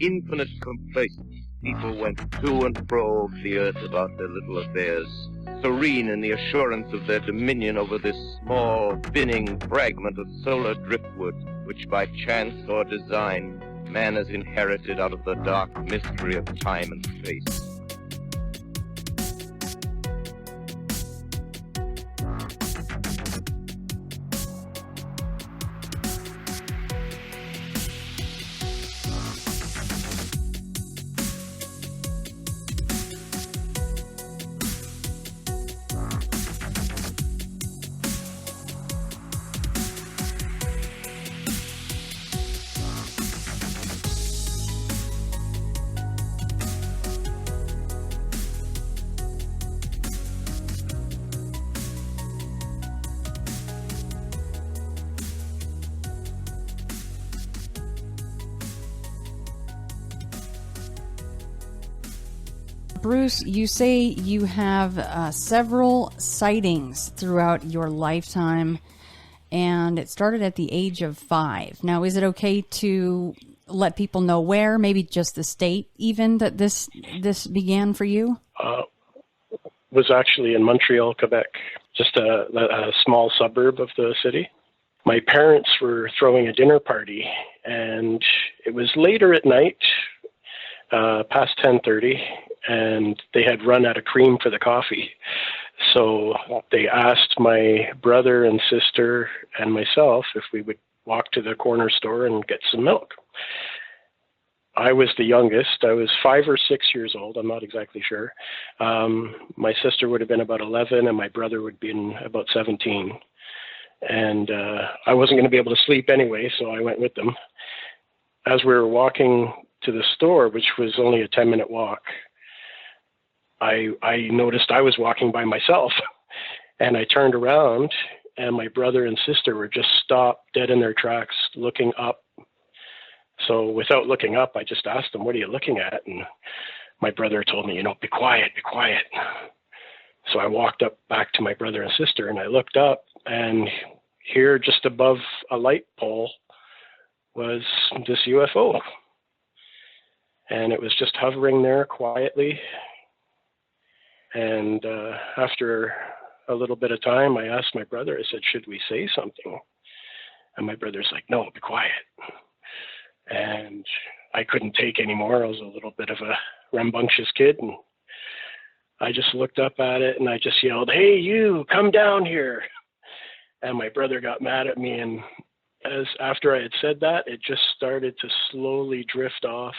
infinite complaisance, people went to and fro over the earth about their little affairs, serene in the assurance of their dominion over this small, spinning fragment of solar driftwood, which by chance or design man has inherited out of the dark mystery of time and space. Bruce, you say you have several sightings throughout your lifetime, and it started at the age of 5. Now, is it okay to let people know where, maybe just the state even, that this began for you? Was actually in Montreal, Quebec, just a small suburb of the city. My parents were throwing a dinner party, and it was later at night, past 10:30, and they had run out of cream for the coffee. So they asked my brother and sister and myself if we would walk to the corner store and get some milk. I was the youngest. I was 5 or 6 years old. I'm not exactly sure. My sister would have been about 11, and my brother would have been about 17. And I wasn't going to be able to sleep anyway, so I went with them. As we were walking to the store, which was only a 10-minute walk, I noticed I was walking by myself, and I turned around, and my brother and sister were just stopped dead in their tracks, looking up. So without looking up, I just asked them, "What are you looking at?" And my brother told me, "Be quiet, be quiet." So I walked up back to my brother and sister, and I looked up, and here, just above a light pole, was this UFO. And it was just hovering there quietly. And after a little bit of time, I asked my brother, I said, "Should we say something?" And my brother's like, "No, be quiet." And I couldn't take anymore. I was a little bit of a rambunctious kid. And I just looked up at it and I just yelled, "Hey, you, come down here." And my brother got mad at me. And after I had said that, it just started to slowly drift off.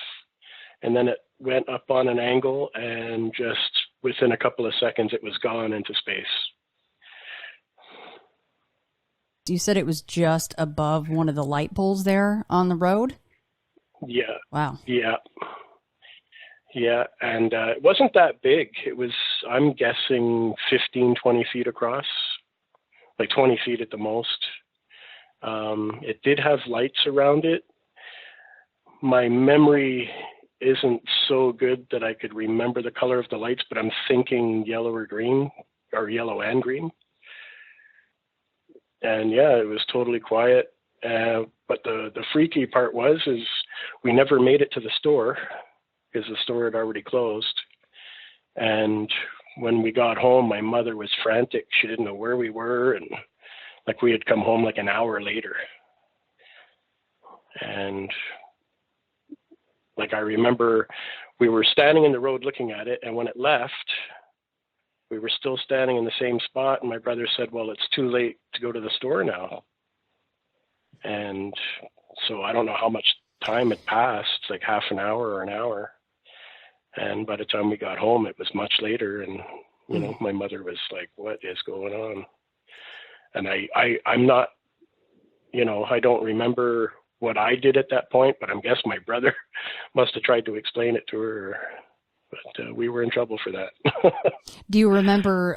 And then it went up on an angle, and just within a couple of seconds, it was gone into space. You said it was just above one of the light poles there on the road? Yeah. Wow. Yeah. Yeah. And it wasn't that big. It was, I'm guessing, 15, 20 feet across, like 20 feet at the most. It did have lights around it. My memory isn't so good that I could remember the color of the lights, but I'm thinking yellow or green, or yellow and green. And yeah, it was totally quiet. But the freaky part is we never made it to the store because the store had already closed. And when we got home, my mother was frantic. She didn't know where we were. And like we had come home like an hour later. And like I remember we were standing in the road looking at it, and when it left, we were still standing in the same spot, and my brother said, "Well, it's too late to go to the store now." And so I don't know how much time had passed, like half an hour or an hour. And by the time we got home, it was much later, and my mother was like, "What is going on?" And I'm not, I don't remember what I did at that point, but I'm guessing my brother must have tried to explain it to her, but we were in trouble for that. Do you remember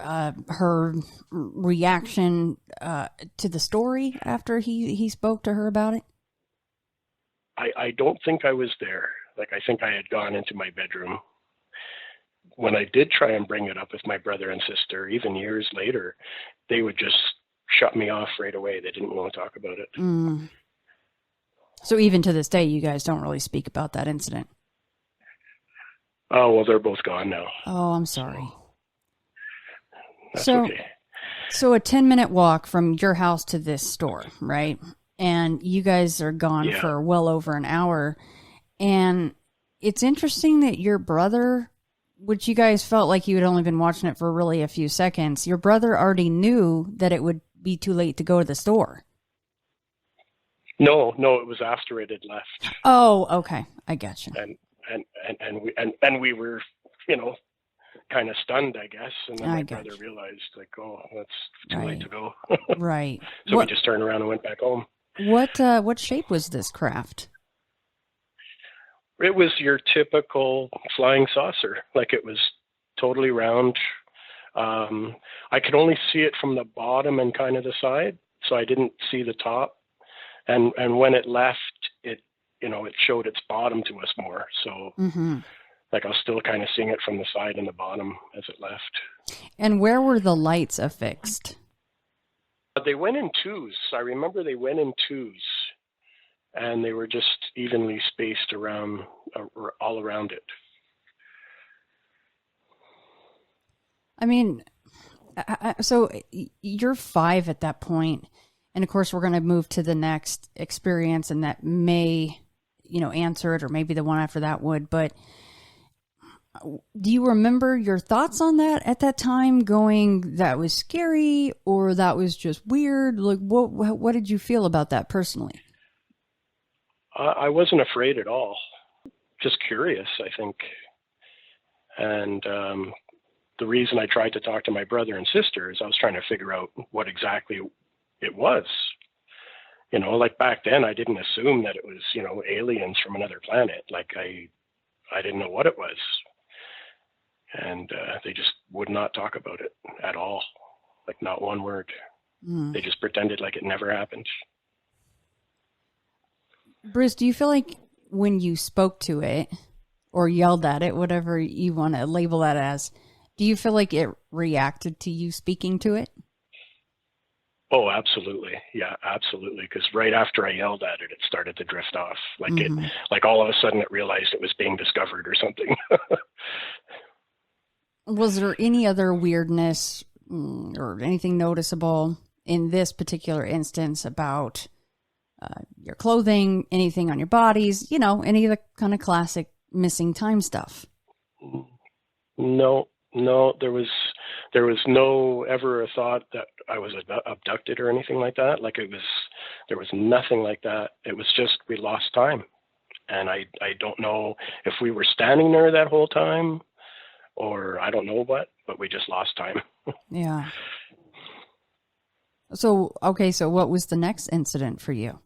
her reaction to the story after he spoke to her about it? I don't think I was there. Like, I think I had gone into my bedroom. When I did try and bring it up with my brother and sister, even years later, they would just shut me off right away. They didn't want to talk about it. So even to this day, you guys don't really speak about that incident. Oh, well, they're both gone now. Oh, I'm sorry. That's okay. So a 10-minute walk from your house to this store, right? And you guys are gone for well over an hour. And it's interesting that your brother, which you guys felt like you had only been watching it for really a few seconds, your brother already knew that it would be too late to go to the store. No, it was after it had left. Oh, okay. I got you. And we were, kind of stunned, I guess. And then my brother realized, like, oh, that's too late to go. Right. So we just turned around and went back home. What shape was this craft? It was your typical flying saucer. Like, it was totally round. I could only see it from the bottom and kind of the side, so I didn't see the top. And when it left, it showed its bottom to us more. So, like, I was still kind of seeing it from the side and the bottom as it left. And where were the lights affixed? They went in twos. I remember they went in twos, and they were just evenly spaced around, all around it. I mean, so you're 5 at that point, and of course we're going to move to the next experience, and that may, answer it, or maybe the one after that would. But do you remember your thoughts on that at that time? Going, that was scary, or that was just weird? Like, what did you feel about that personally? I wasn't afraid at all. Just curious, I think. And the reason I tried to talk to my brother and sister is I was trying to figure out what exactly it was. Like back then, I didn't assume that it was, aliens from another planet. Like, I didn't know what it was. And they just would not talk about it at all. Like, not one word. They just pretended like it never happened. Bruce, do you feel like when you spoke to it or yelled at it, whatever you want to label that as, do you feel like it reacted to you speaking to it? Oh, absolutely. Yeah, absolutely. Because right after I yelled at it, it started to drift off. Like like all of a sudden it realized it was being discovered or something. Was there any other weirdness or anything noticeable in this particular instance about your clothing, anything on your bodies, any of the kind of classic missing time stuff? No, there was no ever a thought that I was abducted or anything like that. Like, there was nothing like that. It was just, we lost time. And I don't know if we were standing there that whole time or I don't know what, but we just lost time. Yeah. So what was the next incident for you?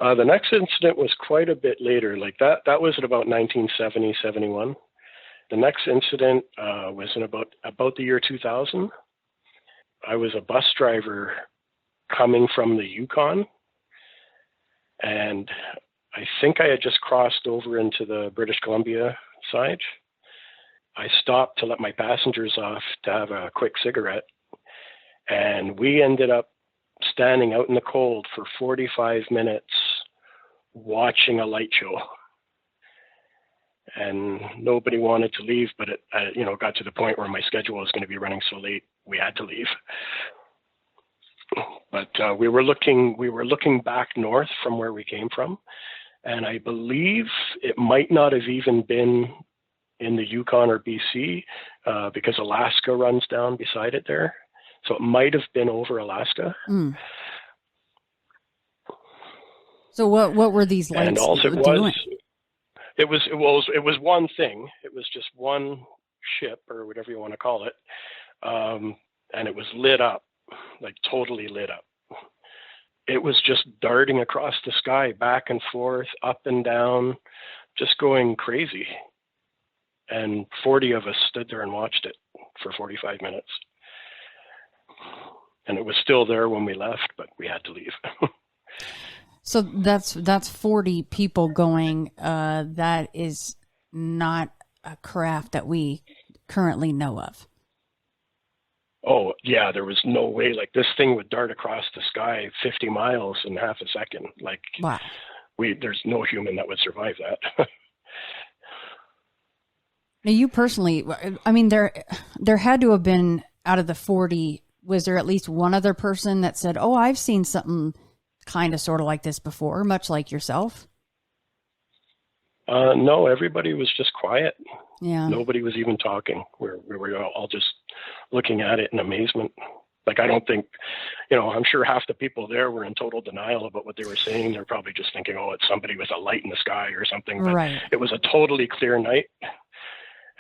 The next incident was quite a bit later. Like, that was at about 1970, 71. The next incident was in about the year 2000. I was a bus driver coming from the Yukon, and I think I had just crossed over into the British Columbia side. I stopped to let my passengers off to have a quick cigarette, and we ended up standing out in the cold for 45 minutes watching a light show. And nobody wanted to leave, but it got to the point where my schedule was going to be running so late, we had to leave. But we were looking back north from where we came from, and I believe it might not have even been in the Yukon or BC because Alaska runs down beside it there, so it might have been over Alaska. So what were these lights and also doing? It was one thing. It was just one ship, or whatever you want to call it, and it was lit up, like totally lit up. It was just darting across the sky, back and forth, up and down, just going crazy. And 40 of us stood there and watched it for 45 minutes. And it was still there when we left, but we had to leave. So that's 40 people going. That is not a craft that we currently know of. Oh, yeah, there was no way. Like, this thing would dart across the sky 50 miles in half a second. Like, Wow. there's no human that would survive that. Now, you personally, I mean, there had to have been, out of the 40, was there at least one other person that said, "Oh, I've seen something kind of sort of like this before," much like yourself? No, everybody was just quiet. Yeah. Nobody was even talking. We were all just looking at it in amazement. Like, I don't think, I'm sure half the people there were in total denial about what they were seeing. They're probably just thinking, oh, it's somebody with a light in the sky or something. But Right. it was a totally clear night.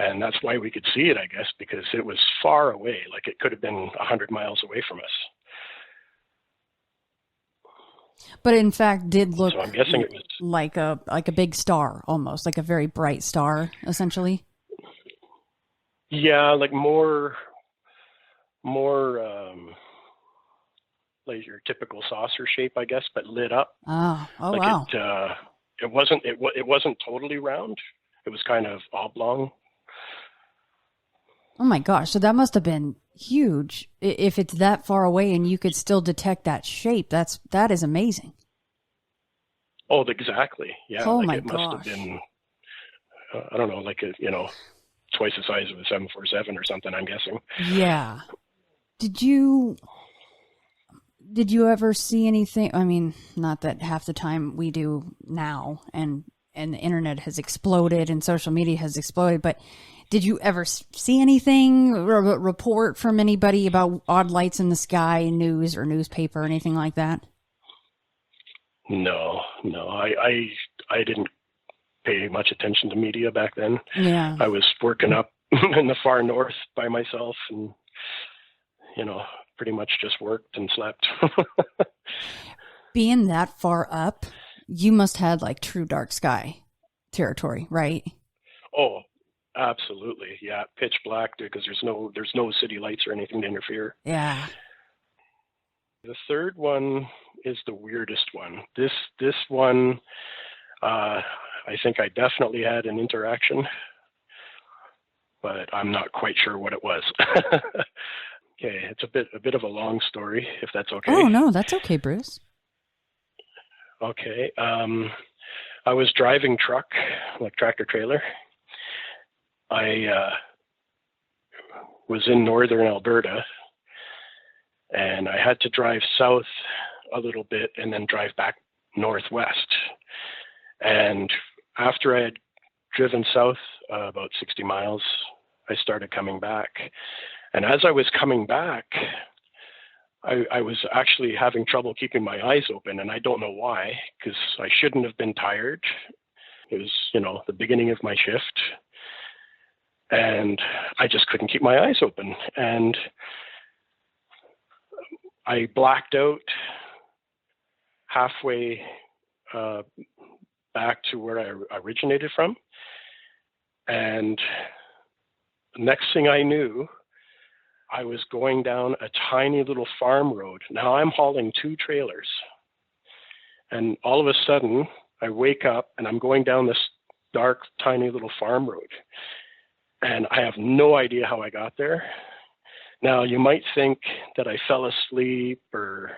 And that's why we could see it, I guess, because it was far away. Like, it could have been 100 miles away from us. But in fact, did look So I'm guessing it was like a big star, almost like a very bright star, essentially. Yeah, like more like your typical saucer shape, I guess, but lit up. Oh Like, wow! it wasn't totally round. It was kind of oblong. Oh my gosh! So that must have been huge. If it's that far away and you could still detect that shape, that is amazing. Oh, exactly. Yeah. Oh like my it must gosh! have been, I don't know, like twice the size of a 747 or something, I'm guessing. Yeah. Did you ever see anything? I mean, not that half the time we do now, and the internet has exploded and social media has exploded, but did you ever see anything, report from anybody about odd lights in the sky, news or newspaper or anything like that? No, I didn't pay much attention to media back then. Yeah. I was working up in the far north by myself and, pretty much just worked and slept. Being that far up, you must have like true dark sky territory, right? Oh, absolutely. Yeah. Pitch black, because there's no city lights or anything to interfere. Yeah. The third one is the weirdest one. This one, I think I definitely had an interaction, but I'm not quite sure what it was. Okay, it's a bit of a long story, if that's okay. Oh no, that's okay, Bruce. Okay. I was driving truck, like tractor trailer. I was in northern Alberta, and I had to drive south a little bit and then drive back northwest. And after I had driven south about 60 miles, I started coming back. And as I was coming back, I was actually having trouble keeping my eyes open, and I don't know why, because I shouldn't have been tired. It was, the beginning of my shift, and I just couldn't keep my eyes open. And I blacked out halfway back to where I originated from. And the next thing I knew, I was going down a tiny little farm road. Now I'm hauling 2 trailers. And all of a sudden, I wake up and I'm going down this dark, tiny little farm road. And I have no idea how I got there. Now, you might think that I fell asleep or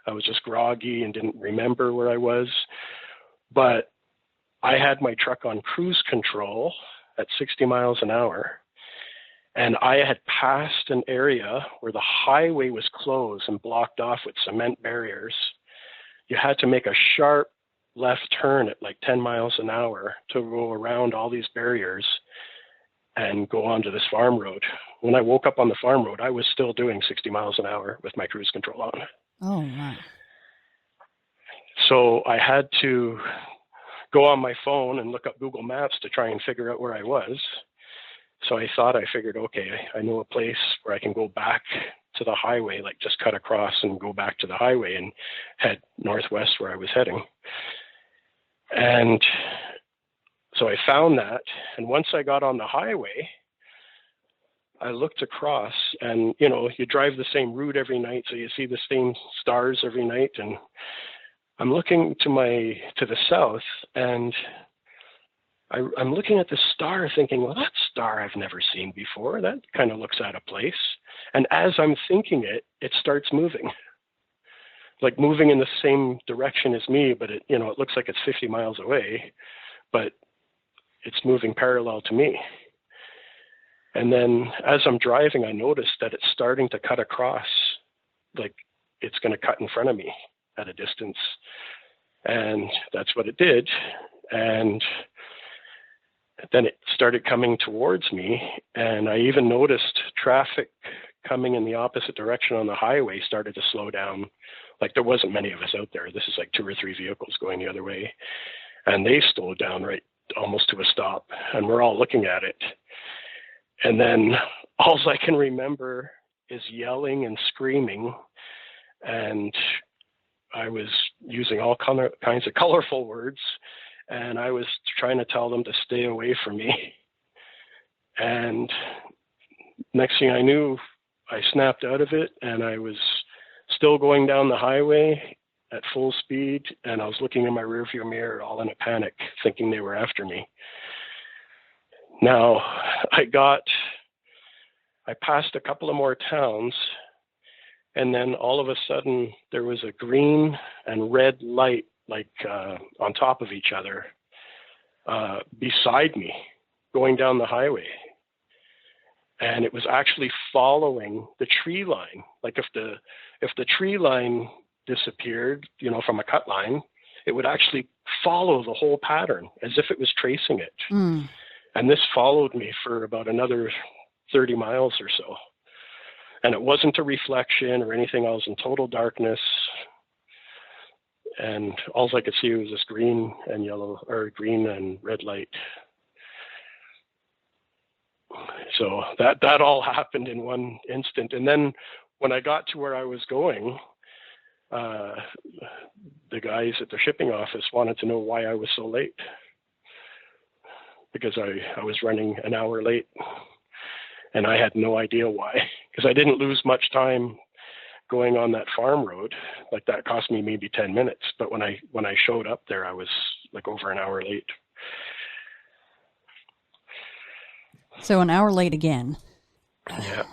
I was just groggy and didn't remember where I was. But I had my truck on cruise control at 60 miles an hour. And I had passed an area where the highway was closed and blocked off with cement barriers. You had to make a sharp left turn at like 10 miles an hour to go around all these barriers and go onto this farm road. When I woke up on the farm road, I was still doing 60 miles an hour with my cruise control on. Oh, wow. So I had to go on my phone and look up Google Maps to try and figure out where I was. So I figured, okay, I know a place where I can go back to the highway, like just cut across and go back to the highway and head northwest where I was heading. And so I found that. And once I got on the highway, I looked across and, you drive the same route every night. So you see the same stars every night. And I'm looking to the south, and I'm looking at the star thinking, well, that star I've never seen before. That kind of looks out of place. And as I'm thinking it, it starts moving. Like moving in the same direction as me, but it looks like it's 50 miles away, but it's moving parallel to me. And then as I'm driving, I noticed that it's starting to cut across, like it's going to cut in front of me at a distance. And that's what it did. And then it started coming towards me. And I even noticed traffic coming in the opposite direction on the highway started to slow down. Like there wasn't many of us out there. This is like 2 or 3 vehicles going the other way. And they slowed down right almost to a stop. And we're all looking at it. And then all I can remember is yelling and screaming. And I was using all kinds of colorful words. And I was trying to tell them to stay away from me. And next thing I knew, I snapped out of it, and I was still going down the highway at full speed, and I was looking in my rearview mirror all in a panic, thinking they were after me. Now, I passed a couple of more towns, and then all of a sudden there was a green and red light like on top of each other beside me going down the highway. And it was actually following the tree line. Like if the tree line disappeared, from a cut line, it would actually follow the whole pattern as if it was tracing it. Mm. And this followed me for about another 30 miles or so. And it wasn't a reflection or anything. I was in total darkness. And all I could see was this green and red light. So that all happened in one instant. And then when I got to where I was going, the guys at the shipping office wanted to know why I was so late, because I was running an hour late, and I had no idea why, because I didn't lose much time going on that farm road. Like that cost me maybe 10 minutes. But when I showed up there, I was like over an hour late. So an hour late again. Yeah.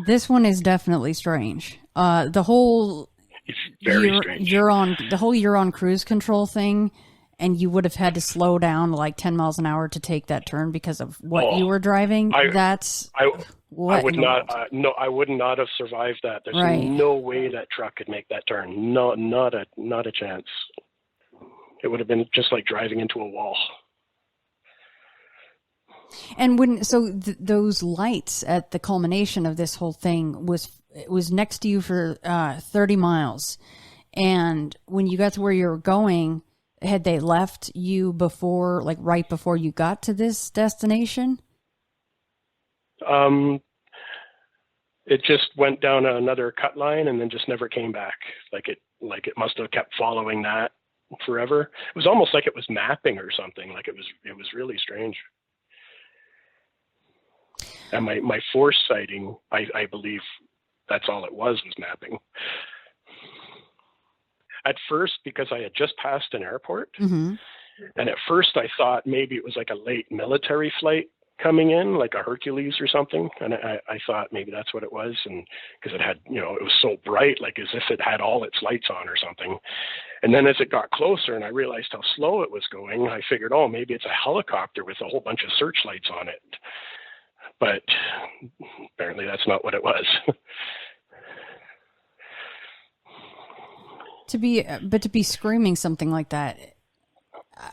This one is definitely strange. The whole it's very strange. The whole you're on cruise control thing, and you would have had to slow down to like 10 miles an hour to take that turn because of what you were driving. I would not have survived that. There's no way that truck could make that turn. No, not a chance. It would have been just like driving into a wall. And those lights at the culmination of this whole thing was next to you for 30 miles. And when you got to where you were going, had they left you before, like right before you got to this destination? It just went down another cut line and then just never came back. Like it must have kept following that forever. It was almost like it was mapping or something. Like it was really strange. And my force sighting, I believe that's all it was mapping. At first, because I had just passed an airport, mm-hmm. and at first I thought maybe it was like a late military flight coming in, like a Hercules or something. And I thought maybe that's what it was. And because it had, it was so bright, like as if it had all its lights on or something. And then as it got closer and I realized how slow it was going, I figured, maybe it's a helicopter with a whole bunch of searchlights on it. But apparently that's not what it was. To be screaming something like that,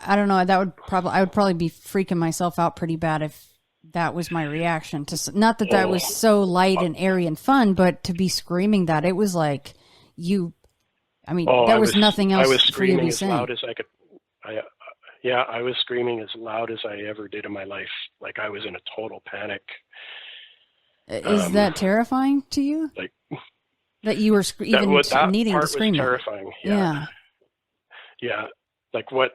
I don't know. I would probably be freaking myself out pretty bad if that was my reaction to. Not that was so light and airy and fun, but to be screaming that, it was like you. I mean, there was nothing else I was for you to be saying. as loud as I could. I was screaming as loud as I ever did in my life. Like I was in a total panic. Is that terrifying to you? Like that you were needing to scream? Was terrifying. Yeah. Like what?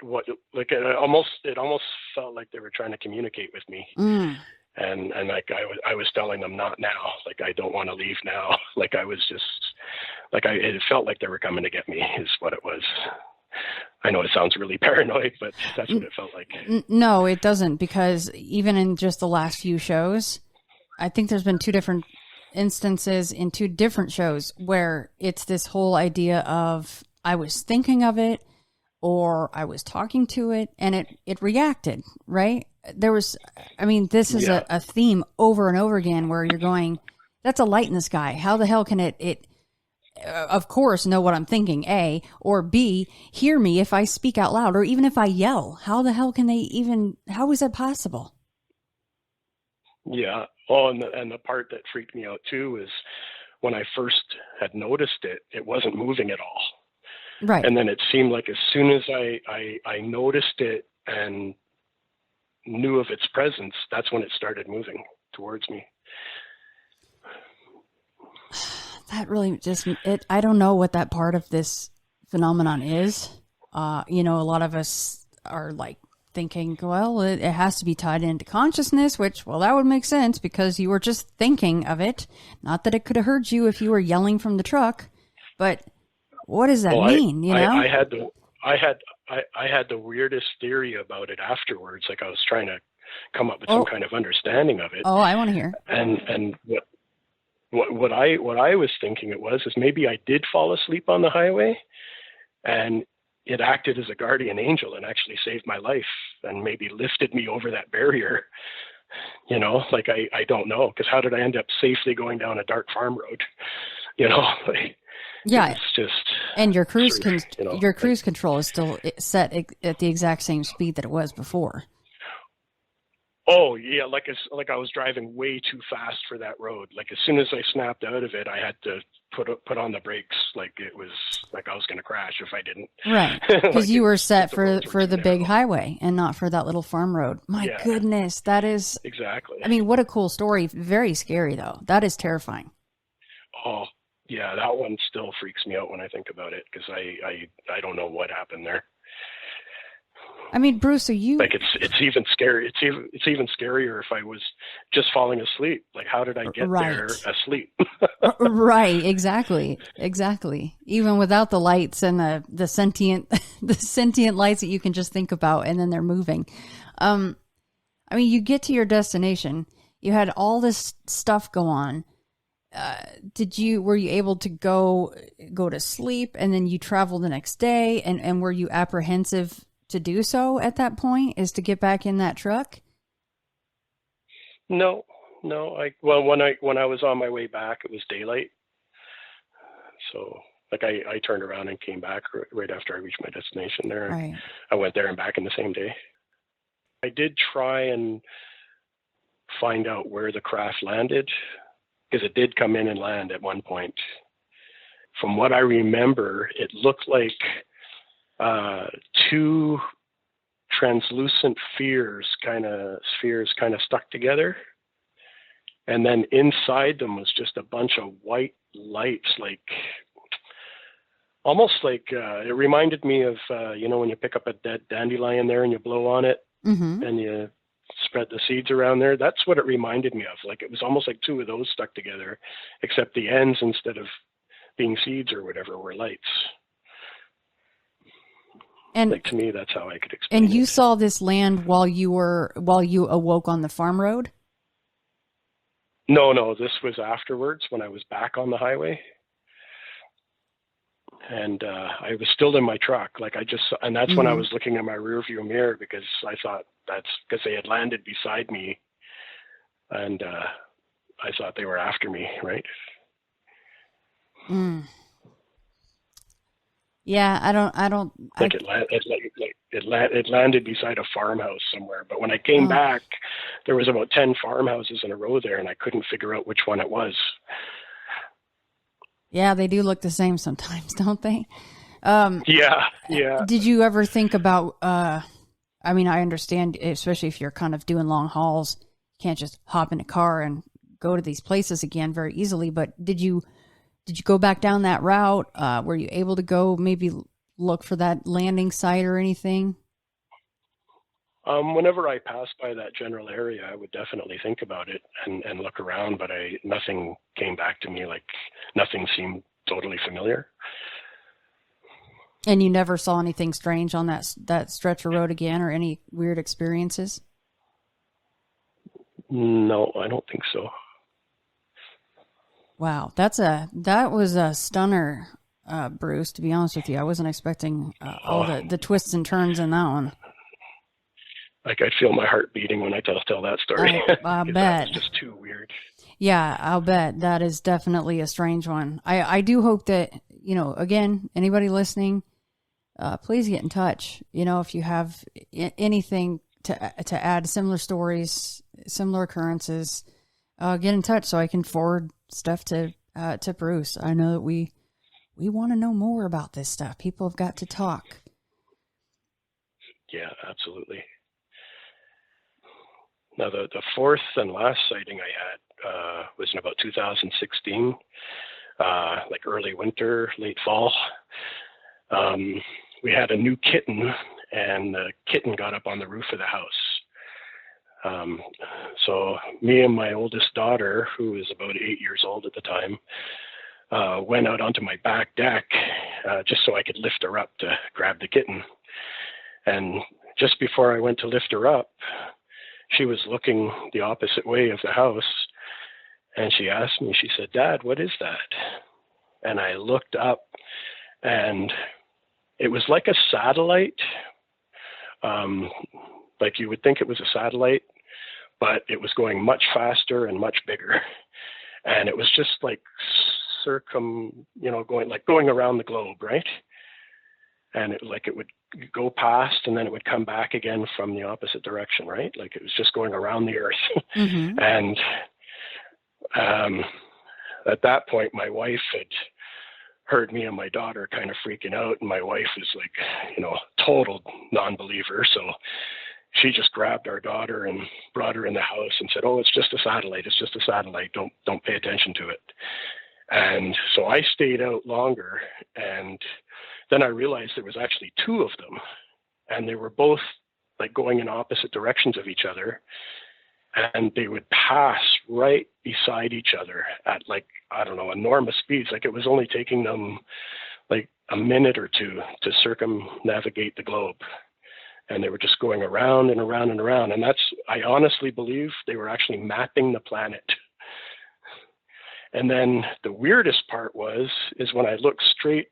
Like it almost felt like they were trying to communicate with me. Mm. And like I was telling them not now. Like I don't want to leave now. Like I was just it felt like they were coming to get me. Is what it was. I know it sounds really paranoid, but that's what it felt like. No, it doesn't, because even in just the last few shows, I think there's been 2 different instances in two different shows where it's this whole idea of I was thinking of it or I was talking to it and it reacted, right? This is a theme over and over again where you're going, that's a light in the sky. How the hell can it of course, know what I'm thinking, A, or B, hear me if I speak out loud, or even if I yell. How the hell can how is that possible? Yeah. Oh, and the part that freaked me out too is when I first had noticed it, it wasn't moving at all. Right. And then it seemed like as soon as I noticed it and knew of its presence, that's when it started moving towards me. That really I don't know what that part of this phenomenon is. A lot of us are like thinking, well, it has to be tied into consciousness, which, well, that would make sense because you were just thinking of it. Not that it could have hurt you if you were yelling from the truck, but what does that mean? I had the weirdest theory about it afterwards. Like I was trying to come up with some kind of understanding of it. Oh, I want to hear. And what I was thinking it was is maybe I did fall asleep on the highway and it acted as a guardian angel and actually saved my life and maybe lifted me over that barrier. Like I don't know, because how did I end up safely going down a dark farm road? Yeah. It's just, and your cruise cruise control is still set at the exact same speed that it was before. Oh yeah, like I was driving way too fast for that road. Like as soon as I snapped out of it, I had to put on the brakes. Like it was like I was going to crash if I didn't. Right, because you were set for the big highway and not for that little farm road. My goodness, that is exactly. I mean, what a cool story. Very scary though. That is terrifying. Oh yeah, that one still freaks me out when I think about it because I don't know what happened there. I mean, Bruce, are you like it's even scary? It's even scarier if I was just falling asleep. Like, how did I get there asleep? Right, exactly. Even without the lights and the sentient lights that you can just think about, and then they're moving. I mean, you get to your destination. You had all this stuff go on. Were you able to go to sleep and then you travel the next day? And were you apprehensive to do so at that point, is to get back in that truck? No. When I was on my way back, it was daylight. So like I turned around and came back right after I reached my destination there. Right. I went there and back in the same day. I did try and find out where the craft landed because it did come in and land at one point. From what I remember, it looked like two translucent spheres kind of stuck together, and then inside them was just a bunch of white lights, like almost like it reminded me of when you pick up a dead dandelion there and you blow on it, mm-hmm. and you spread the seeds around there. That's what it reminded me of. Like it was almost like two of those stuck together, except the ends, instead of being seeds or whatever, were lights. And like, to me, that's how I could explain it. And you saw this land while you awoke on the farm road? No, this was afterwards when I was back on the highway. And I was still in my truck. And that's mm-hmm. when I was looking at my rearview mirror because I thought that's because they had landed beside me. And I thought they were after me, right? Mm. Yeah, I don't. It landed beside a farmhouse somewhere. But when I came back, there was about 10 farmhouses in a row there, and I couldn't figure out which one it was. Yeah, they do look the same sometimes, don't they? Yeah. Did you ever think about? I mean, I understand, especially if you're kind of doing long hauls, you can't just hop in a car and go to these places again very easily. But did you go back down that route? Were you able to go maybe look for that landing site or anything? Whenever I passed by that general area, I would definitely think about it and look around, but nothing came back to me. Like nothing seemed totally familiar. And you never saw anything strange on that stretch of road again, or any weird experiences? No, I don't think so. Wow, that was a stunner, Bruce. To be honest with you, I wasn't expecting all the twists and turns in that one. Like, I'd feel my heart beating when I tell that story. I bet. That was just too weird. Yeah, I'll bet. That is definitely a strange one. I do hope that, again, anybody listening, please get in touch. If you have anything to add, similar stories, similar occurrences, get in touch so I can forward stuff to Bruce. I know that we want to know more about this stuff. People have got to talk. Yeah, absolutely. Now, the fourth and last sighting I had was in about 2016, like early winter, late fall. We had a new kitten, and the kitten got up on the roof of the house. So me and my oldest daughter, who was about 8 years old at the time, went out onto my back deck just so I could lift her up to grab the kitten. And just before I went to lift her up, she was looking the opposite way of the house, and she asked me, she said, "Dad, what is that?" And I looked up, and it was like a satellite. Like you would think it was a satellite, but it was going much faster and much bigger. And it was just like going around the globe, right? And it would go past, and then it would come back again from the opposite direction, right? Like it was just going around the earth. Mm-hmm. And at that point, my wife had heard me and my daughter kind of freaking out, and my wife is like, total non-believer. So she just grabbed our daughter and brought her in the house and said, "Oh, it's just a satellite. It's just a satellite. Don't pay attention to it." And so I stayed out longer, and then I realized there was actually two of them, and they were both like going in opposite directions of each other, and they would pass right beside each other at enormous speeds. Like it was only taking them like a minute or two to circumnavigate the globe. And they were just going around and around and around. And I honestly believe they were actually mapping the planet. And then the weirdest part is when I looked straight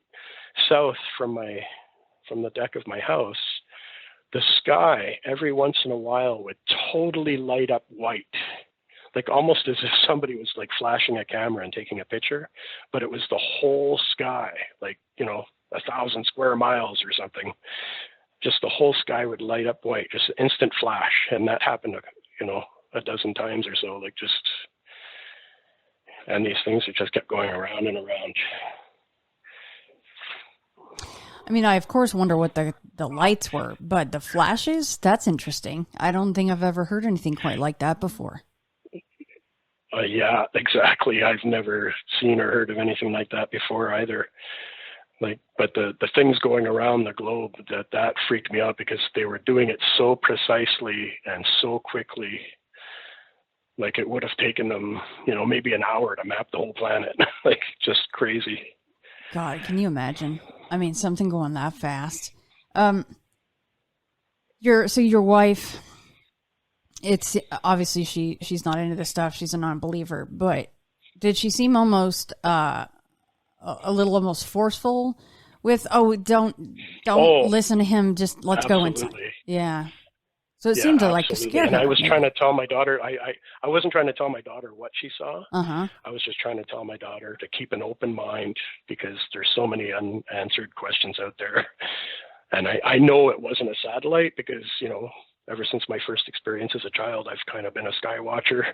south from the deck of my house, the sky every once in a while would totally light up white, like almost as if somebody was like flashing a camera and taking a picture, but it was the whole sky, like, 1,000 square miles or something. Just the whole sky would light up white, just an instant flash. And that happened, a dozen times or so, and these things just kept going around and around. I mean, I of course wonder what the lights were, but the flashes, that's interesting. I don't think I've ever heard anything quite like that before. Yeah, exactly. I've never seen or heard of anything like that before either. But the things going around the globe, that freaked me out because they were doing it so precisely and so quickly. Like it would have taken them, maybe an hour to map the whole planet. Like just crazy. God, can you imagine? I mean, something going that fast. Your wife, it's obviously she's not into this stuff. She's a non-believer, but did she seem almost a little almost forceful with, don't listen to him, just let's absolutely. Go inside. Yeah. So it seemed to like to scare her. And I was trying to tell my daughter, I wasn't trying to tell my daughter what she saw. Uh-huh. I was just trying to tell my daughter to keep an open mind because there's so many unanswered questions out there. And I know it wasn't a satellite because, ever since my first experience as a child, I've kind of been a sky watcher.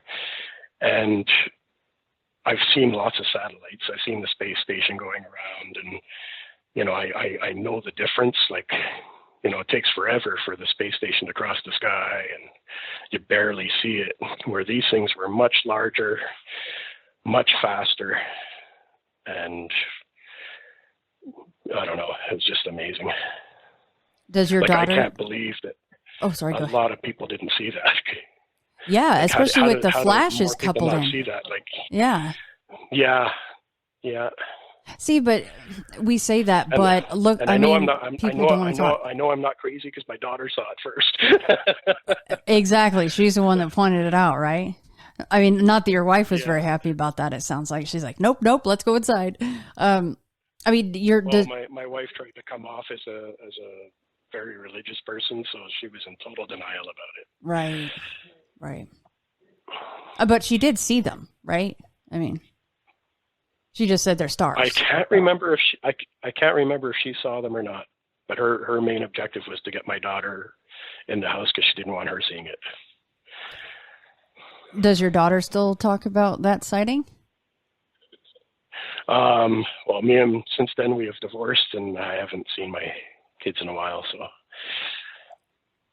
And I've seen lots of satellites. I've seen the space station going around, and, I know the difference. Like, it takes forever for the space station to cross the sky, and you barely see it, where these things were much larger, much faster, and I don't know, it was just amazing. Does your daughter... I can't believe that a lot of people didn't see that. Yeah, especially with the flashes coupled in. See that? Yeah. Yeah. See, but we say that, but look, I know I'm not. I know I'm not crazy because my daughter saw it first. Exactly, she's the one that pointed it out, right? I mean, not that your wife was very happy about that. It sounds like she's like, nope, let's go inside. I mean, my wife tried to come off as a very religious person, so she was in total denial about it. Right. But she did see them, right? I mean, she just said they're stars. I can't remember if she saw them or not. But her main objective was to get my daughter in the house because she didn't want her seeing it. Does your daughter still talk about that sighting? Well, since then we have divorced, and I haven't seen my kids in a while. So.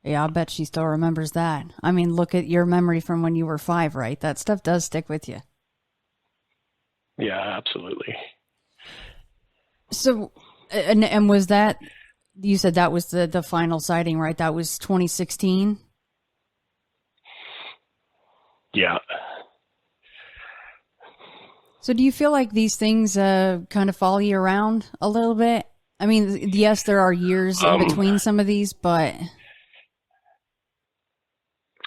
Yeah, I'll bet she still remembers that. I mean, look at your memory from when you were 5, right? That stuff does stick with you. Yeah, absolutely. So, and was that, you said that was the final sighting, right? That was 2016? Yeah. So do you feel like these things kind of follow you around a little bit? I mean, yes, there are years in between some of these, but...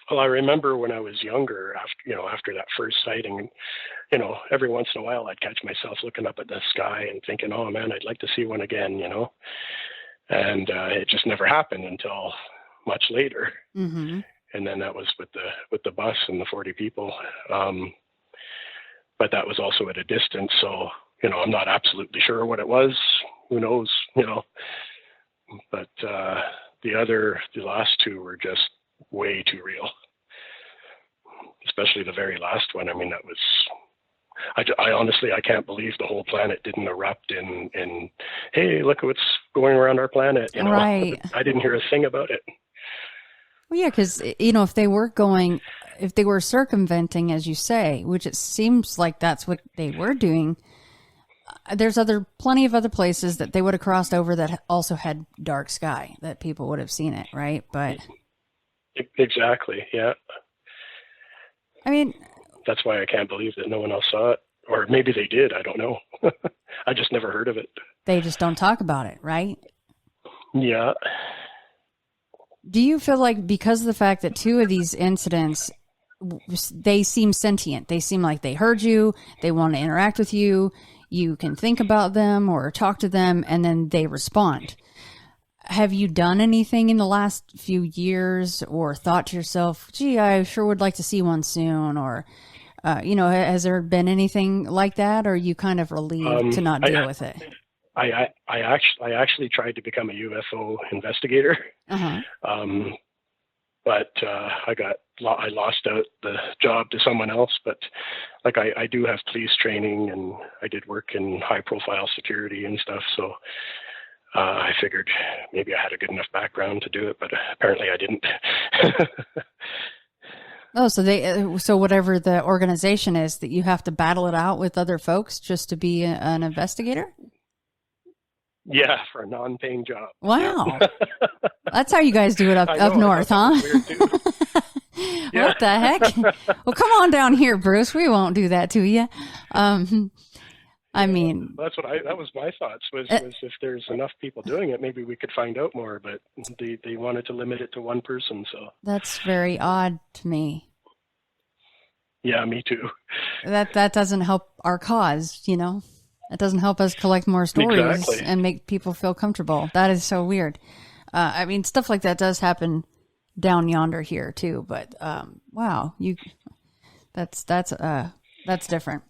Well, I remember when I was younger, after that first sighting, every once in a while I'd catch myself looking up at the sky and thinking, oh man, I'd like to see one again, and it just never happened until much later. Mm-hmm. And then that was with the bus and the 40 people. But that was also at a distance, so I'm not absolutely sure what it was. Who knows, But the last two were just way too real. Especially the very last one. I mean, that was. I honestly, I can't believe the whole planet didn't erupt in hey, look at what's going around our planet. Right. I didn't hear a thing about it. Well, yeah, because, if they were circumventing, as you say, which it seems like that's what they were doing, there's plenty of other places that they would have crossed over that also had dark sky, that people would have seen it, right? But exactly, yeah. I mean, that's why I can't believe that no one else saw it. Or maybe they did, I don't know. I just never heard of it. They just don't talk about it, right? Yeah. Do you feel like because of the fact that 2 of these incidents, they seem sentient, they seem like they heard you, they want to interact with you, you can think about them or talk to them, and then they respond. Have you done anything in the last few years or thought to yourself, gee, I sure would like to see one soon? Or, has there been anything like that? Or are you kind of relieved to not deal with it? I actually tried to become a UFO investigator, but I lost out the job to someone else. But I do have police training, and I did work in high profile security and stuff. So I figured maybe I had a good enough background to do it, but apparently I didn't. Oh, so whatever the organization is, that you have to battle it out with other folks just to be an investigator? Yeah, for a non-paying job. Wow. That's how you guys do it up north, huh? Yeah. What the heck? Well, come on down here, Bruce. We won't do that to you. I mean, that was my thoughts was if there's enough people doing it, maybe we could find out more, but they wanted to limit it to one person. So that's very odd to me. Yeah, me too. That doesn't help our cause, It doesn't help us collect more stories and make people feel comfortable. That is so weird. I mean, stuff like that does happen down yonder here too, but wow, that's different.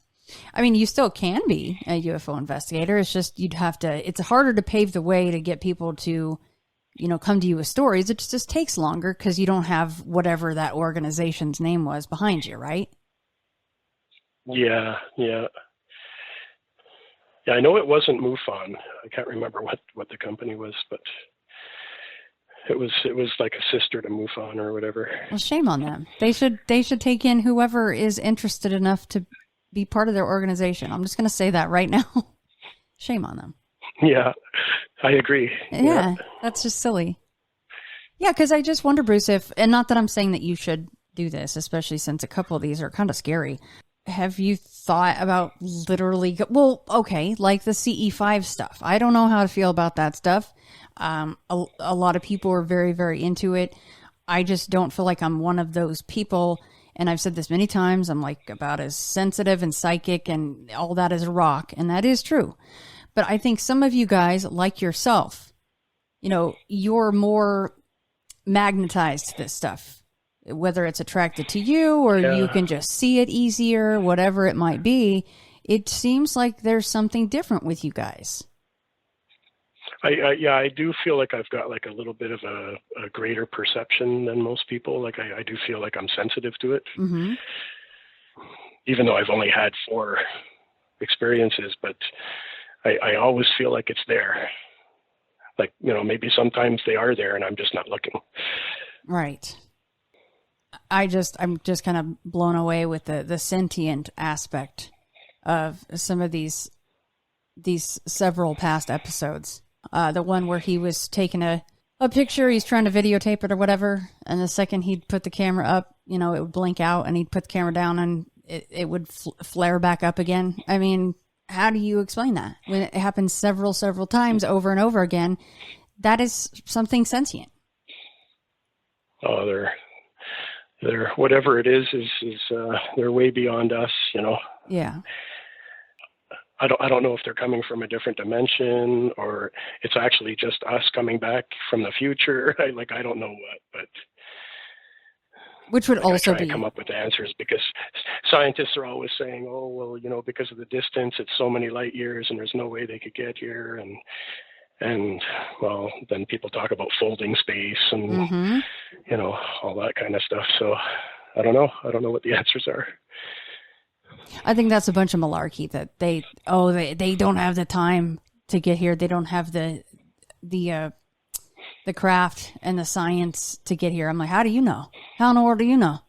I mean, you still can be a UFO investigator. It's just it's harder to pave the way to get people to, come to you with stories. It just takes longer because you don't have whatever that organization's name was behind you, right? Yeah. Yeah, I know it wasn't MUFON. I can't remember what the company was, but it was like a sister to MUFON or whatever. Well, shame on them. They should take in whoever is interested enough to be part of their organization. I'm just going to say that right now. Shame on them. Yeah, I agree. Yeah, that's just silly. Yeah, because I just wonder, Bruce, and not that I'm saying that you should do this, especially since a couple of these are kind of scary. Have you thought about literally, like the CE5 stuff? I don't know how to feel about that stuff. A lot of people are very, very into it. I just don't feel like I'm one of those people. And I've said this many times. I'm like about as sensitive and psychic and all that as a rock. And that is true. But I think some of you guys, like yourself, you know, you're more magnetized to this stuff, whether it's attracted to you or you can just see it easier, whatever it might be. It seems like there's something different with you guys. I do feel like I've got like a little bit of a greater perception than most people. Like I do feel like I'm sensitive to it, Mm-hmm. even though I've only had 4 experiences, but I always feel like it's there. Like, you know, maybe sometimes they are there and I'm just not looking. Right. I'm just kind of blown away with the sentient aspect of some of these several past episodes. The one where he was taking a picture, he's trying to videotape it or whatever, and the second he'd put the camera up, you know, it would blink out, and he'd put the camera down, and it would flare back up again. I mean, how do you explain that? When it happens several times over and over again, that is something sentient. Oh, they're whatever it is they're way beyond us, you know. Yeah. I don't know if they're coming from a different dimension or it's actually just us coming back from the future. I don't know what, but which would also be come up with answers, because scientists are always saying, oh, well, you know, because of the distance, it's so many light years and there's no way they could get here. And well, then people talk about folding space and, mm-hmm. you know, all that kind of stuff. So I don't know. I don't know what the answers are. I think that's a bunch of malarkey that they don't have the time to get here. They don't have the craft and the science to get here. I'm like, how do you know? How in the world do you know?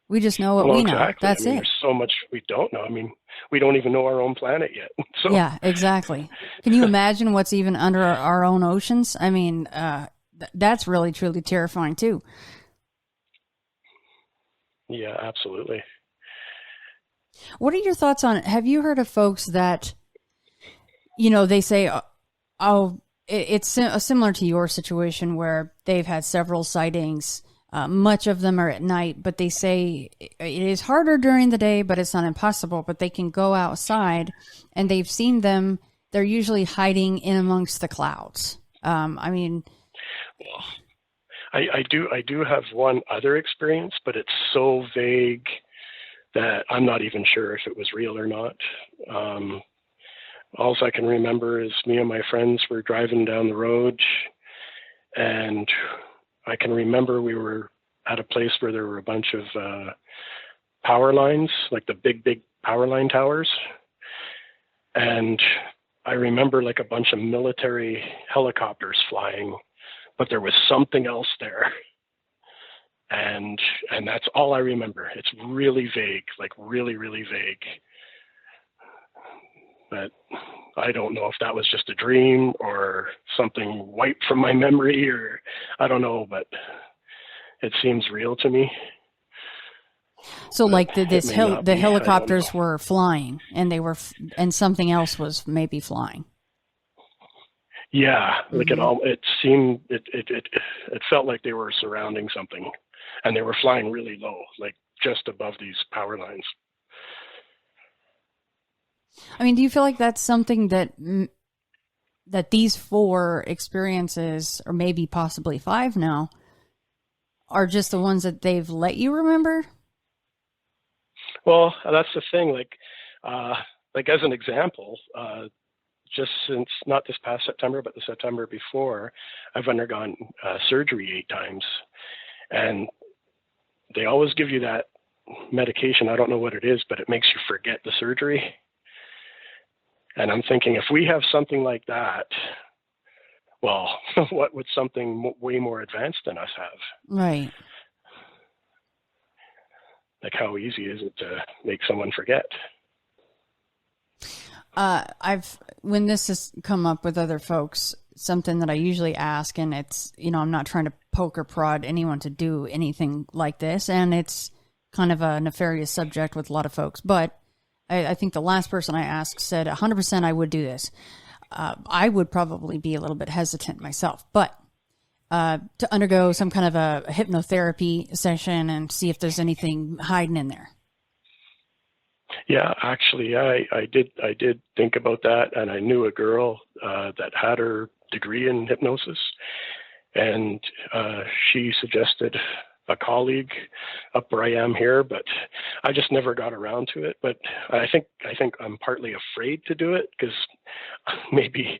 We just know what we know. Exactly. That's it. There's so much we don't know. I mean, we don't even know our own planet yet. So. Yeah, exactly. Can you imagine what's even under our own oceans? I mean, that's really, truly terrifying too. Yeah, absolutely. What are your thoughts on it? Have you heard of folks that, you know, they say, oh, it's similar to your situation where they've had several sightings. Much of them are at night, but they say it is harder during the day, but it's not impossible. But they can go outside and they've seen them. They're usually hiding in amongst the clouds. I mean, I do have one other experience, but it's so vague that I'm not even sure if it was real or not. All I can remember is me and my friends were driving down the road, and I can remember we were at a place where there were a bunch of power lines, like the big power line towers. And I remember like a bunch of military helicopters flying, but there was something else there. And that's all I remember. It's really vague, like really, really vague. But I don't know if that was just a dream or something wiped from my memory, or I don't know, but it seems real to me. So like the helicopters were flying and and something else was maybe flying. Yeah, like it seemed, it felt like they were surrounding something. And they were flying really low, like just above these power lines. I mean, do you feel like that's something that these 4 experiences, or maybe possibly 5 now, are just the ones that they've let you remember? Well, that's the thing. Like as an example, just since not this past September, but the September before, I've undergone surgery 8 times. And they always give you that medication. I don't know what it is, but it makes you forget the surgery. And I'm thinking, if we have something like that, well, what would something way more advanced than us have? Right. Like, how easy is it to make someone forget? When this has come up with other folks, something that I usually ask, and it's, you know, I'm not trying to poke or prod anyone to do anything like this, and it's kind of a nefarious subject with a lot of folks, but I think the last person I asked said 100% I would do this. I would probably be a little bit hesitant myself, but to undergo some kind of a hypnotherapy session and see if there's anything hiding in there. Yeah, actually, I did think about that, and I knew a girl that had her degree in hypnosis, and she suggested a colleague up where I am here, but I just never got around to it. But I think I'm partly afraid to do it because maybe,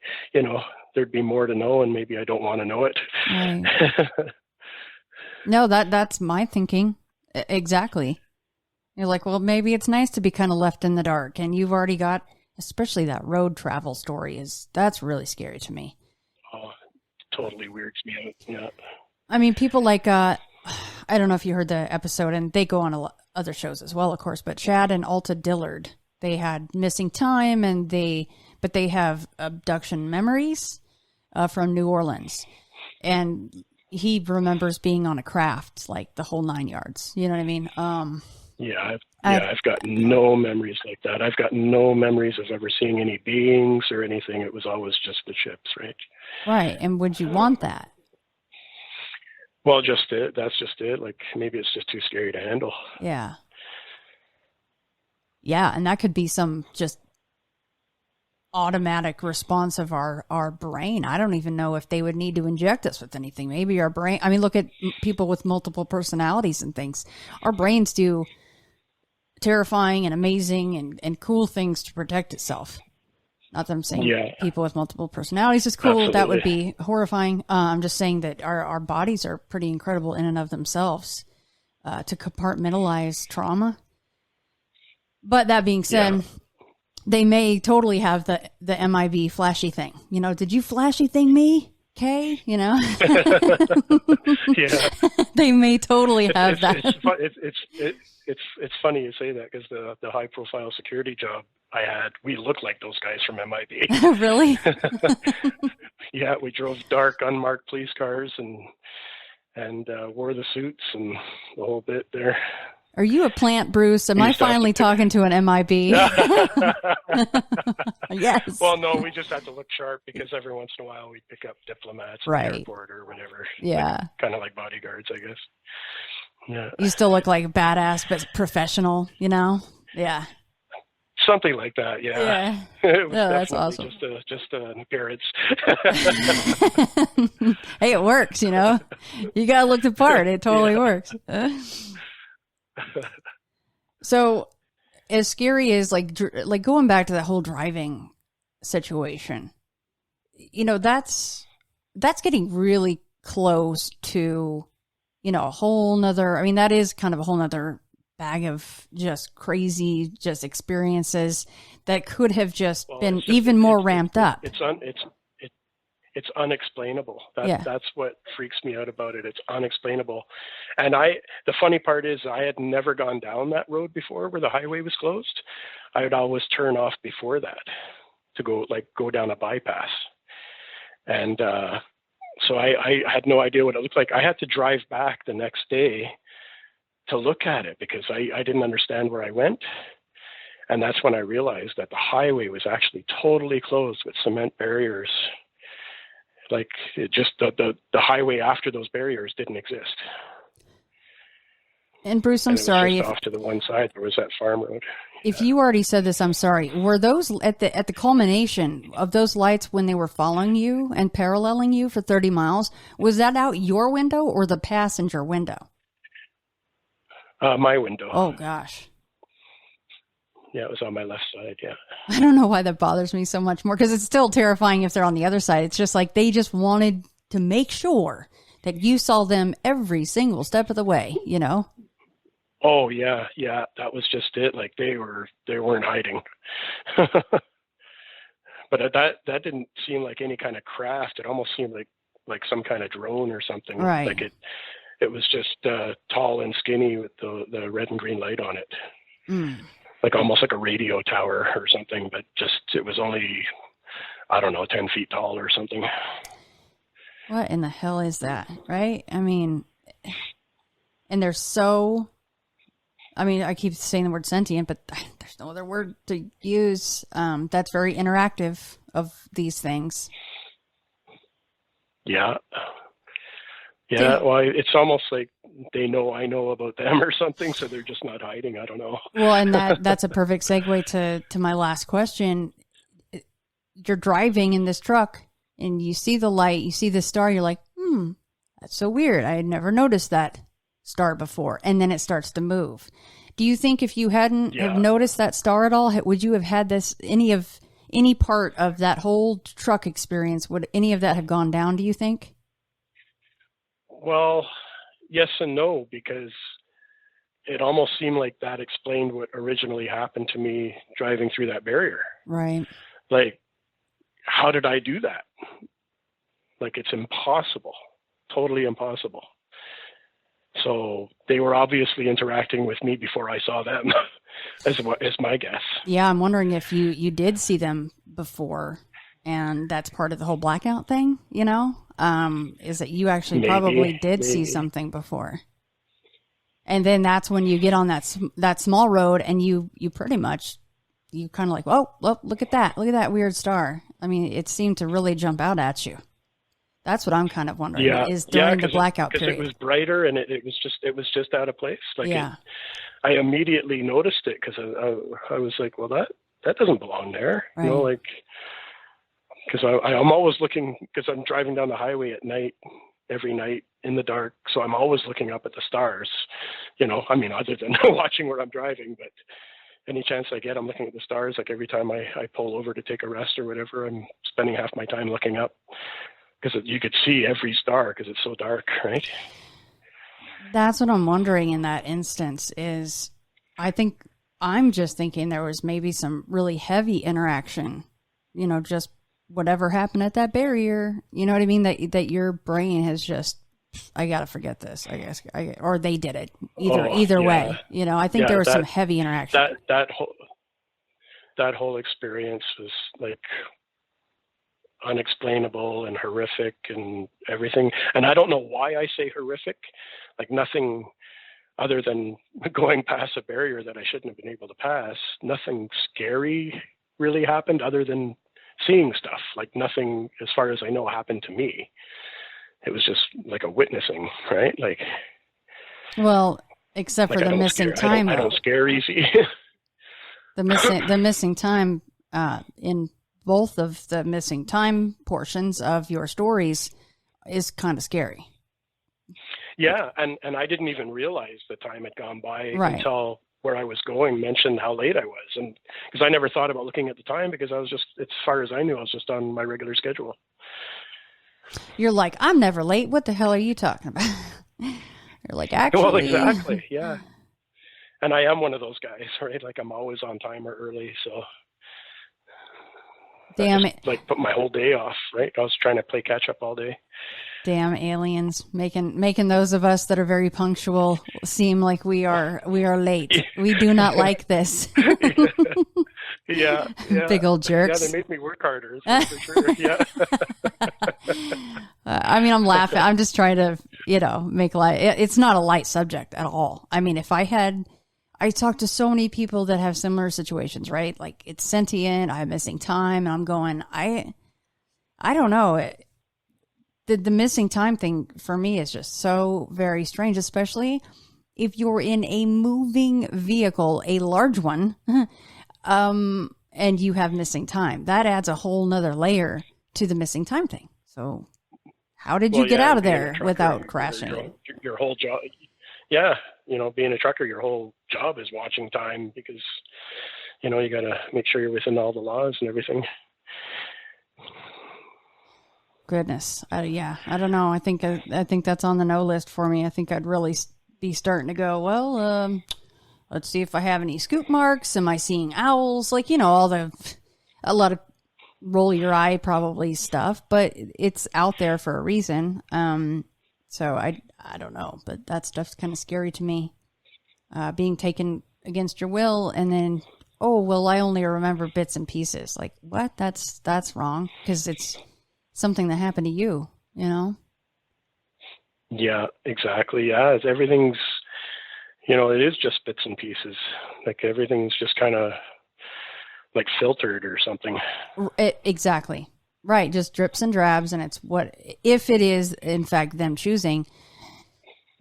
there'd be more to know, and maybe I don't want to know it. Right. No, that's my thinking. Exactly. You're like, well, maybe it's nice to be kind of left in the dark, and you've already got, especially that road travel story that's really scary to me. Oh, totally weirds me out. Yeah. I mean, people like, I don't know if you heard the episode, and they go on other shows as well, of course, but Chad and Alta Dillard, they had missing time, but they have abduction memories from New Orleans. And he remembers being on a craft, like the whole 9 yards. You know what I mean? I've got no memories like that. I've got no memories of ever seeing any beings or anything. It was always just the ships, right? Right. And would you want that? Well, that's just it. Like, maybe it's just too scary to handle. Yeah. Yeah, and that could be some just automatic response of our brain. I don't even know if they would need to inject us with anything. Maybe our brain, I mean, look at people with multiple personalities and things. Our brains do terrifying and amazing and cool things to protect itself. Not that I'm saying people with multiple personalities is cool. Absolutely. That would be horrifying. I'm just saying that our bodies are pretty incredible in and of themselves to compartmentalize trauma. But that being said, they may totally have the MIB flashy thing. Did you flashy thing me, Kay? Yeah. They may totally have that. It's funny you say that, because the high profile security job I had, we looked like those guys from MIB. Really? Yeah, we drove dark unmarked police cars and wore the suits and the whole bit there. Are you a plant, Bruce? Am I finally talking to an MIB? Yes. Well, no, we just had to look sharp because every once in a while we'd pick up diplomats at the airport or whatever. Yeah. Kind of like bodyguards, I guess. Yeah. You still look like badass, but professional, Yeah. Something like that, yeah. It was that's awesome. Just an appearance. Hey, it works, You gotta look the part. It totally works. So, as scary as like going back to that whole driving situation, that's getting really close to, a whole nother. I mean, that is kind of a whole nother bag of just crazy, just experiences that could have just been even more ramped up. It's unexplainable. That's what freaks me out about it. It's unexplainable. And the funny part is I had never gone down that road before where the highway was closed. I would always turn off before that to go down a bypass. And so I had no idea what it looked like. I had to drive back the next day to look at it because I didn't understand where I went. And that's when I realized that the highway was actually totally closed with cement barriers. Like, it just the highway after those barriers didn't exist. And Bruce, I'm sorry. Off to the one side, there was that farm road. If you already said this, I'm sorry. Were those at the culmination of those lights when they were following you and paralleling you for 30 miles? Was that out your window or the passenger window? My window. Oh gosh. Yeah, it was on my left side, yeah. I don't know why that bothers me so much more, because it's still terrifying if they're on the other side. It's just like they just wanted to make sure that you saw them every single step of the way, Oh, yeah, that was just it. Like, they weren't hiding. But that didn't seem like any kind of craft. It almost seemed like some kind of drone or something. Right. Like it was just tall and skinny with the red and green light on it. Mm. Like almost like a radio tower or something, but it was only, I don't know, 10 feet tall or something. What in the hell is that, right? I mean, and they're so, I keep saying the word sentient, but there's no other word to use. That's very interactive of these things. Yeah. Yeah, well, it's almost like they know I know about them or something, so they're just not hiding. I don't know. Well, and that's a perfect segue to my last question. You're driving in this truck and you see the light, you see the star, you're like, that's so weird. I had never noticed that star before. And then it starts to move. Do you think if you hadn't have noticed that star at all, would you have had this, any part of that whole truck experience, would any of that have gone down, do you think? Well, yes and no, because it almost seemed like that explained what originally happened to me driving through that barrier. Right. Like, how did I do that? Like, it's impossible, totally impossible. So they were obviously interacting with me before I saw them, as my guess. Yeah, I'm wondering if you did see them before, and that's part of the whole blackout thing, you know? Is that you actually probably did see something before. And then that's when you get on that small road and you pretty much, you kind of like, well, look at that weird star. I mean, it seemed to really jump out at you. That's what I'm kind of wondering is during the blackout period. Because it was brighter and it was just out of place. Like I immediately noticed it because I was like, well, that doesn't belong there. Right. You know, like, because I'm always looking, because I'm driving down the highway at night, every night in the dark. So I'm always looking up at the stars, you know, I mean, other than watching where I'm driving, but any chance I get, I'm looking at the stars. Like every time I pull over to take a rest or whatever, I'm spending half my time looking up because you could see every star because it's so dark, right? That's what I'm wondering in that instance is I'm just thinking there was maybe some really heavy interaction, you know, just whatever happened at that barrier, you know what I mean? That your brain has just, I got to forget this, I guess, or they did it either way. You know, I think there was some heavy interaction. That whole experience was like unexplainable and horrific and everything. And I don't know why I say horrific, like nothing other than going past a barrier that I shouldn't have been able to pass. Nothing scary really happened other than seeing stuff. Like nothing, as far as I know, happened to me. It was just like a witnessing, right? Like, well, except for the missing time. I don't scare easy. the missing time in both of the missing time portions of your stories is kind of scary. Yeah, and I didn't even realize the time had gone by until where I was going mentioned how late I was, and because I never thought about looking at the time because I was just, as far as I knew, I was just on my regular schedule. You're like, I'm never late. What the hell are you talking about? You're like, actually. Well, exactly, yeah. And I am one of those guys, right? Like I'm always on time or early, so. Damn it! Like put my whole day off, right? I was trying to play catch up all day. Damn aliens, making those of us that are very punctual seem like we are late. We do not like this. Yeah. Big old jerks. Yeah, they made me work harder, for sure. Yeah. I mean, I'm laughing. I'm just trying to, make light. It's not a light subject at all. I mean, I talk to so many people that have similar situations, right? Like it's Sentient, I'm missing time, and I'm going, I don't know. The missing time thing for me is just so very strange, especially if you're in a moving vehicle, a large one, and you have missing time. That adds a whole nother layer to the missing time thing. So how did you get out of there without crashing? Your whole job. Yeah. Being a trucker, your whole job is watching time because, you got to make sure you're within all the laws and everything. Goodness. I don't know. I think that's on the no list for me. I think I'd really be starting to go, well, let's see if I have any scoop marks. Am I seeing owls? Like, a lot of roll your eye probably stuff, but it's out there for a reason. So I don't know, but that stuff's kind of scary to me. Being taken against your will and then, I only remember bits and pieces. Like, what? That's wrong because it's something that happened to you, Yeah, exactly. Yeah, everything's, it is just bits and pieces. Like everything's just kind of like filtered or something. Exactly. Right. Just drips and drabs. And it's if it is in fact them choosing,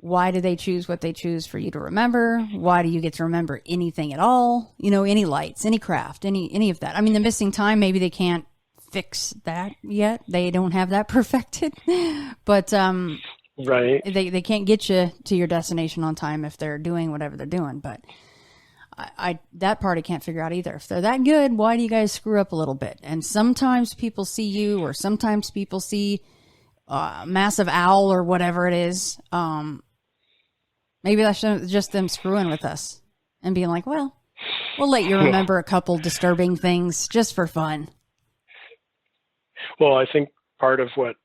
Why do they choose what they choose for you to remember? Why do you get to remember anything at all? You know, any lights, any craft, any of that. I mean, the missing time, maybe they can't fix that yet. They don't have that perfected. But right. They can't get you to your destination on time if they're doing whatever they're doing. But I that part I can't figure out either. If they're that good, why do you guys screw up a little bit? And sometimes people see you, or sometimes people see massive owl or whatever it is. Maybe that's just them screwing with us and being like, well, we'll let you remember a couple disturbing things just for fun. Well, I think part of what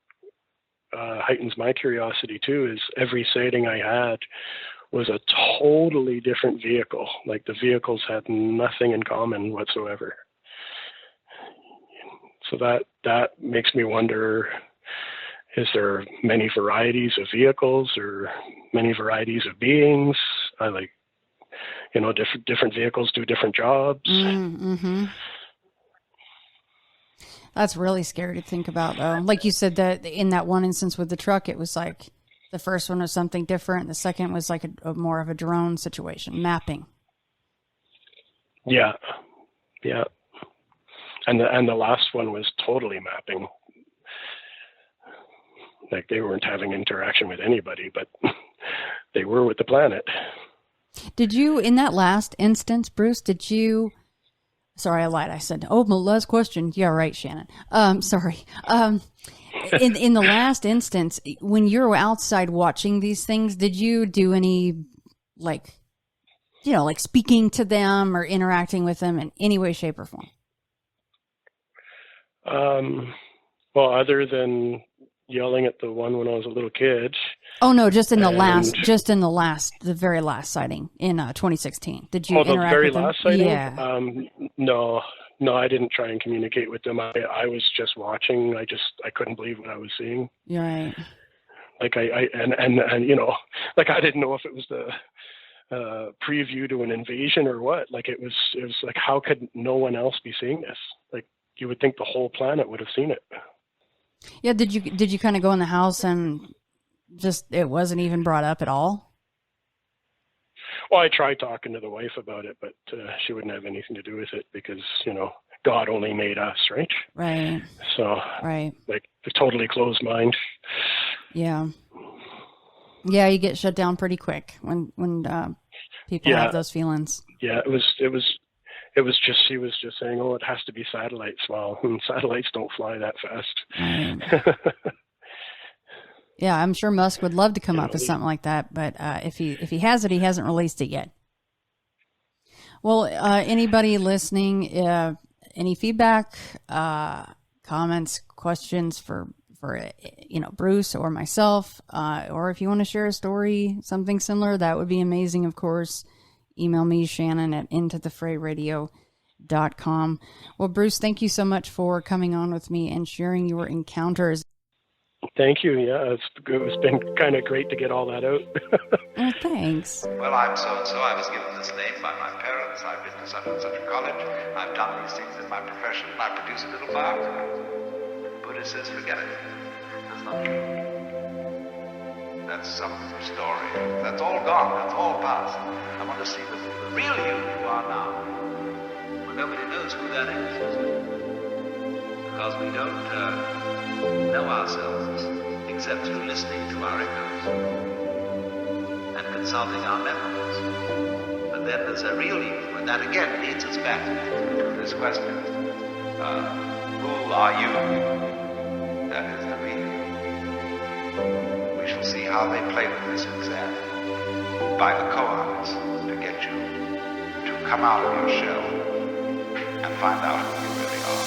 heightens my curiosity too is every sighting I had was a totally different vehicle. Like the vehicles had nothing in common whatsoever. So that makes me wonder, is there many varieties of vehicles or many varieties of beings? Different vehicles do different jobs. Mm-hmm. That's really scary to think about, though. Like you said, that in that one instance with the truck, it was like the first one was something different. The second was like a more of a drone situation, mapping. Yeah. And the last one was totally mapping. Like they weren't having interaction with anybody, but they were with the planet. Did you, in that last instance, Bruce, sorry, I lied. I said, my last question. Yeah, right, Shannon. Sorry. In the last instance, when you're outside watching these things, did you do any, like speaking to them or interacting with them in any way, shape, or form? Well, other than yelling at the one when I was a little kid. Oh no, the very last sighting in 2016. Did you interact the very with them? last sighting? Yeah. No, I didn't try and communicate with them. I was just watching. I couldn't believe what I was seeing. You're right. Like I didn't know if it was the preview to an invasion or what. Like it was like, how could no one else be seeing this? Like you would think the whole planet would have seen it. Yeah, did you kind of go in the house and just it wasn't even brought up at all? Well, I tried talking to the wife about it, but she wouldn't have anything to do with it because, God only made us, right? Right. So, right. Like a totally closed mind. Yeah. Yeah, you get shut down pretty quick when people have those feelings. Yeah, it was just, she was just saying, it has to be satellites. Well, satellites don't fly that fast. Right. Yeah, I'm sure Musk would love to come up with something like that, but if he has it, he hasn't released it yet. Well, anybody listening, any feedback, comments, questions for Bruce or myself, or if you want to share a story, something similar, that would be amazing, of course. Email me, Shannon, at intothefrayradio.com. Well, Bruce, thank you so much for coming on with me and sharing your encounters. Thank you. Yeah, it's been kind of great to get all that out. Oh, thanks. Well, I'm so-and-so. I was given this name by my parents. I've been to such and such a college. I've done these things in my profession. I produce a little biography. Buddha says, forget it. That's not true. That's some story. That's all gone. That's all past. I want to see the real you are now. Well, nobody knows who that is. Because we don't know ourselves except through listening to our echoes and consulting our memories. But then there's a real you, and that again leads us back to this question. Who are you? That is the real you. We shall see how they play with this exam by the koans to get you to come out of your shell and find out who you really are.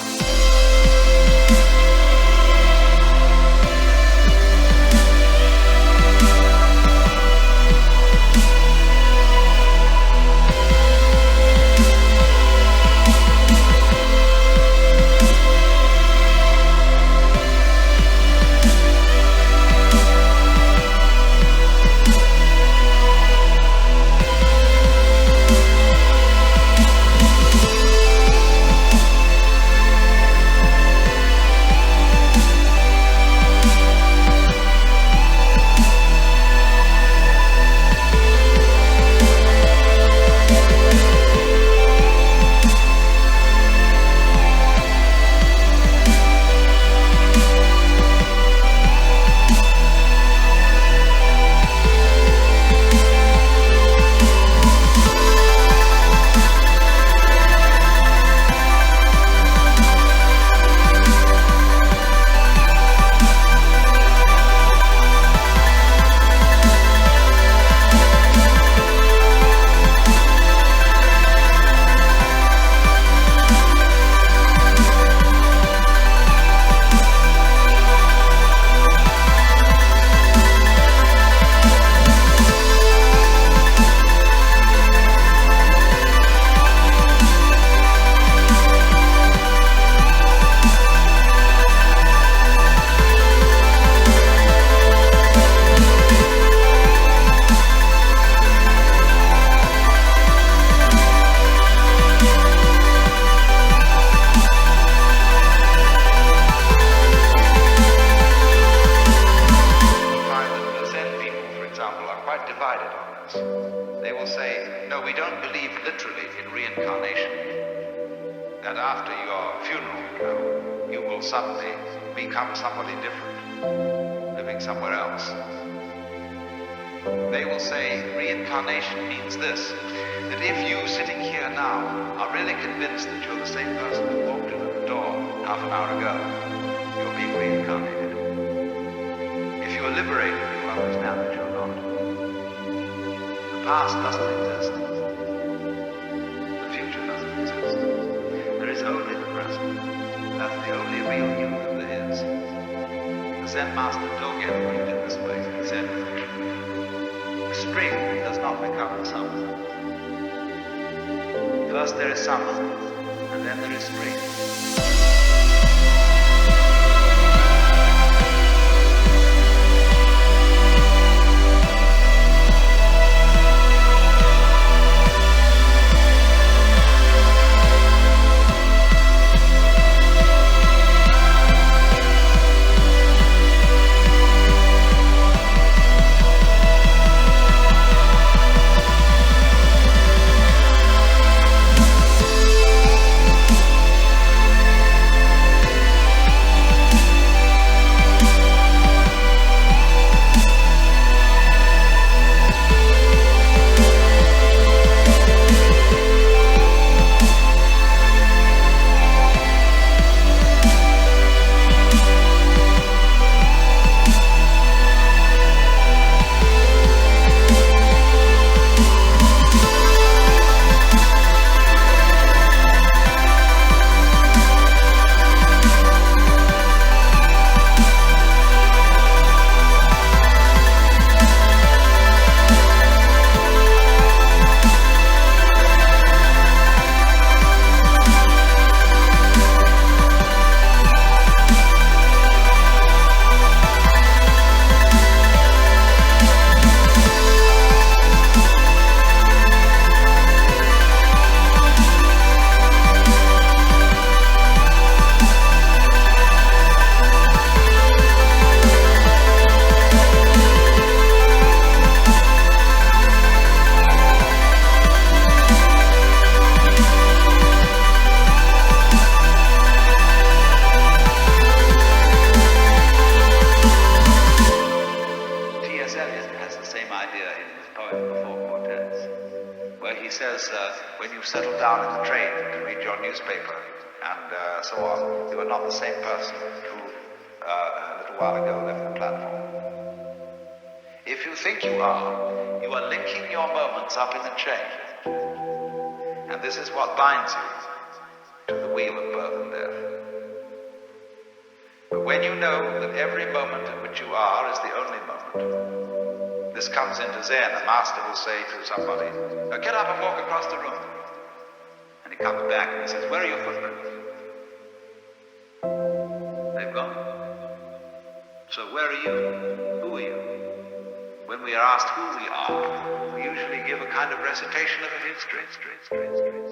No, we don't believe literally in reincarnation. That after your funeral, you will suddenly become somebody different, living somewhere else. They will say reincarnation means this, that if you sitting here now are really convinced that you're the same person who walked in at the door half an hour ago, you're being reincarnated. If you are liberated, you will understand that you're not. The past doesn't exist. The future doesn't exist. There is only the present. That's the only real you that there is. The Zen master Dogen put it in this way. He said, the spring does not become the summer. First there is summer, and then there is spring. When you settle down in the train to read your newspaper and so on, you are not the same person who a little while ago left the platform. If you think you are linking your moments up in a chain. And this is what binds you to the wheel of birth and death. But when you know that every moment in which you are is the only moment, this comes into Zen. A master will say to somebody, get up and walk across the room. And he comes back and he says, where are your footprints? They've gone. So where are you? Who are you? When we are asked who we are, we usually give a kind of recitation of a history.